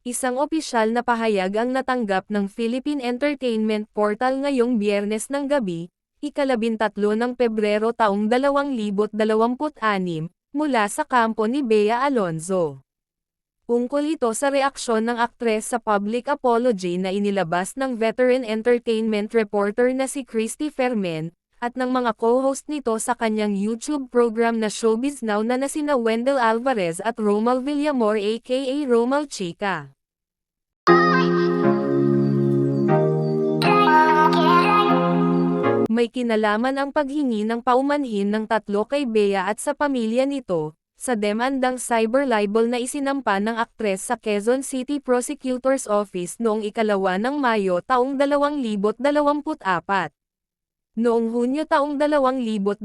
Isang opisyal na pahayag ang natanggap ng Philippine Entertainment Portal ngayong Biyernes ng gabi, ika-13 ng Pebrero taong 2026, mula sa kampo ni Bea Alonzo. Ungkol ito sa reaksyon ng aktres sa public apology na inilabas ng veteran entertainment reporter na si Christy Fermin, at ng mga co-host nito sa kanyang YouTube program na Showbiz Now na sina Wendell Alvarez at Romel Villamor aka Romel Chica. May kinalaman ang paghingi ng paumanhin ng 3 kay Bea at sa pamilya nito, sa demandang cyber libel na isinampa ng aktres sa Quezon City Prosecutor's Office noong ika-2 ng Mayo taong 2024. Noong Hunyo taong 2025,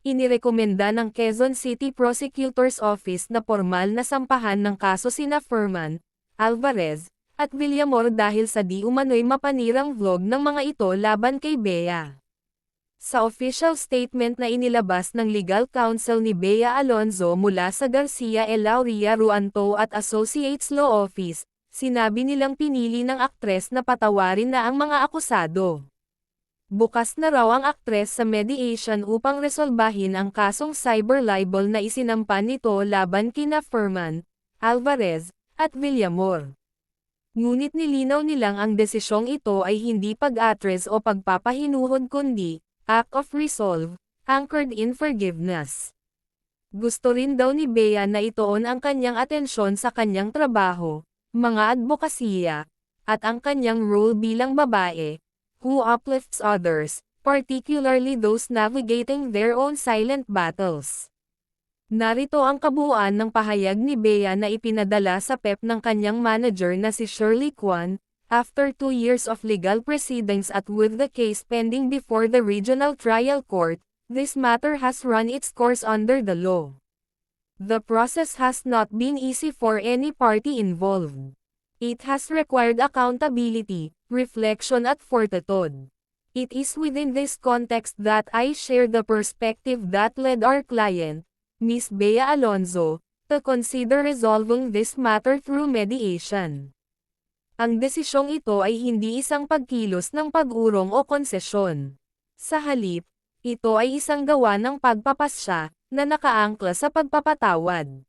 inirekomenda ng Quezon City Prosecutor's Office na formal na sampahan ng kaso sina Fermin, Alvarez, at Villamor dahil sa di umano'y mapanirang vlog ng mga ito laban kay Bea. Sa official statement na inilabas ng legal counsel ni Bea Alonzo mula sa Garcia Elauria Ruanto at Associates Law Office, sinabi nilang pinili ng aktres na patawarin na ang mga akusado. Bukas na raw ang aktres sa mediation upang resolbahin ang kasong cyber libel na isinampa nito laban kina Fermin, Alvarez, at Villamor. Ngunit nilinaw nilang ang desisyong ito ay hindi pag-atres o pagpapahinuhod kundi act of resolve, anchored in forgiveness. Gusto rin daw ni Bea na ituon ang kanyang atensyon sa kanyang trabaho, mga advokasya, at ang kanyang role bilang babae, who uplifts others, particularly those navigating their own silent battles. Narito ang kabuuan ng pahayag ni Bea na ipinadala sa PEP ng kanyang manager na si Shirley Kwan, after 2 years of legal proceedings at with the case pending before the Regional Trial Court, this matter has run its course under the law. The process has not been easy for any party involved. It has required accountability, reflection at fortitude. It is within this context that I share the perspective that led our client, Ms. Bea Alonzo, to consider resolving this matter through mediation. Ang desisyong ito ay hindi isang pagkilos ng pag-urong o konsesyon. Sa halip, ito ay isang gawa ng pagpapasya, na nakaangkla sa pagpapatawad.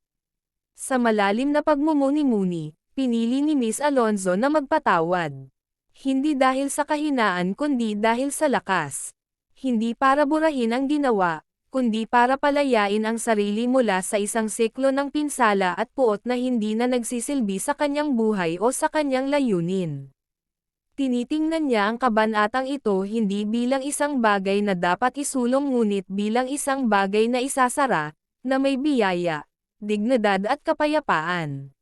Sa malalim na pagmumuni-muni, pinili ni Ms. Alonzo na magpatawad. Hindi dahil sa kahinaan kundi dahil sa lakas. Hindi para burahin ang ginawa, kundi para palayain ang sarili mula sa isang siklo ng pinsala at puot na hindi na nagsisilbi sa kanyang buhay o sa kanyang layunin. Tinitingnan niya ang kabanatang ito hindi bilang isang bagay na dapat isulong ngunit bilang isang bagay na isasara, na may biyaya, dignidad at kapayapaan.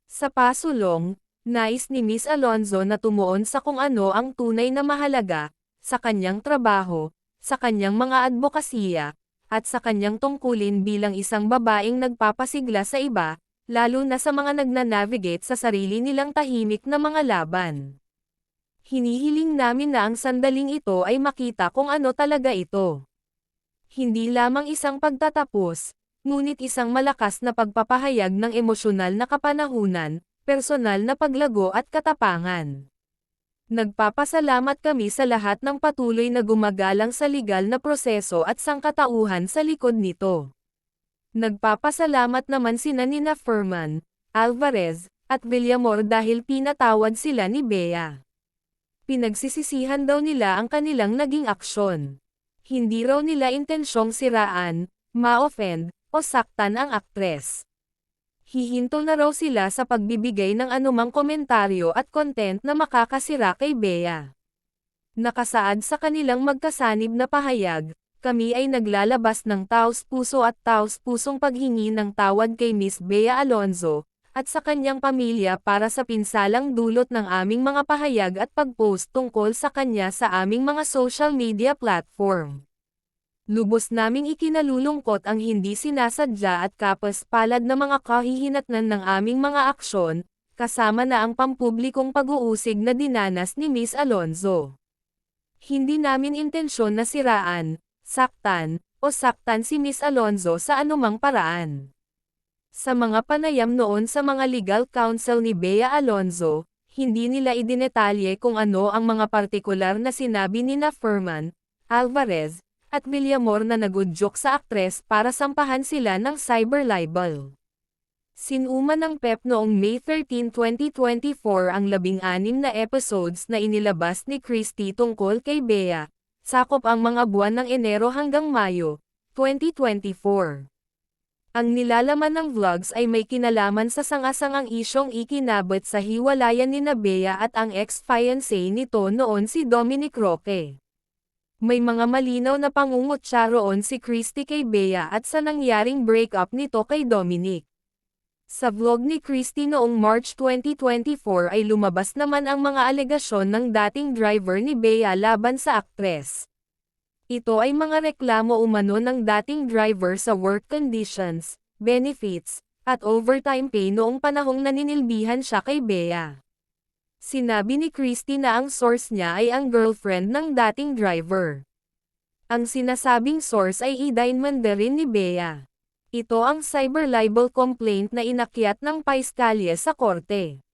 Sa pasulong, nais ni Ms. Alonzo na tumuon sa kung ano ang tunay na mahalaga, sa kanyang trabaho, sa kanyang mga advokasya, at sa kanyang tungkulin bilang isang babaeng nagpapasigla sa iba, lalo na sa mga nagnanavigate sa sarili nilang tahimik na mga laban. Hinihiling namin na ang sandaling ito ay makita kung ano talaga ito. Hindi lamang isang pagtatapos, ngunit isang malakas na pagpapahayag ng emosyonal na kapanahunan, personal na paglago at katapangan. Nagpapasalamat kami sa lahat ng patuloy na gumagalang sa legal na proseso at sangkatauhan sa likod nito. Nagpapasalamat naman sina nina Fermin, Alvarez, at Villamor dahil pinatawad sila ni Bea. Pinagsisisihan daw nila ang kanilang naging aksyon. Hindi raw nila intensyong siraan, ma-offend, o saktan ang aktres. Hihinto na raw sila sa pagbibigay ng anumang komentaryo at content na makakasira kay Bea. Nakasaad sa kanilang magkasanib na pahayag, kami ay naglalabas ng taos-puso at taos-pusong paghingi ng tawad kay Ms. Bea Alonzo, at sa kanyang pamilya para sa pinsalang dulot ng aming mga pahayag at pag-post tungkol sa kanya sa aming mga social media platform. Lubos naming ikinalulungkot ang hindi sinasadya at kapos-palad na mga kahihinatnan ng aming mga aksyon, kasama na ang pampublikong pag-uusig na dinanas ni Ms. Alonzo. Hindi namin intensyon na siraan, saktan, o saktan si Ms. Alonzo sa anumang paraan. Sa mga panayam noon sa mga legal counsel ni Bea Alonzo, hindi nila idinetalye kung ano ang mga partikular na sinabi nina Furman, Alvarez, at Villamor na nagudyok sa aktres para sampahan sila ng cyber libel. Sinuma ng PEP noong May 13, 2024 ang 16 na episodes na inilabas ni Christie tungkol kay Bea, sakop ang mga buwan ng Enero hanggang Mayo, 2024. Ang nilalaman ng vlogs ay may kinalaman sa sanga-sangang isyong ikinabot sa hiwalayan ni Bea at ang ex-fiancé nito noon si Dominic Roque. May mga malinaw na pangungutya roon si Christie kay Bea at sa nangyaring breakup nito kay Dominic. Sa vlog ni Christie noong March 2024 ay lumabas naman ang mga alegasyon ng dating driver ni Bea laban sa aktres. Ito ay mga reklamo umano ng dating driver sa work conditions, benefits, at overtime pay noong panahong naninilbihan siya kay Bea. Sinabi ni Christie na ang source niya ay ang girlfriend ng dating driver. Ang sinasabing source ay Adain Mandarin ni Bea. Ito ang cyber libel complaint na inakyat ng paiskalye sa korte.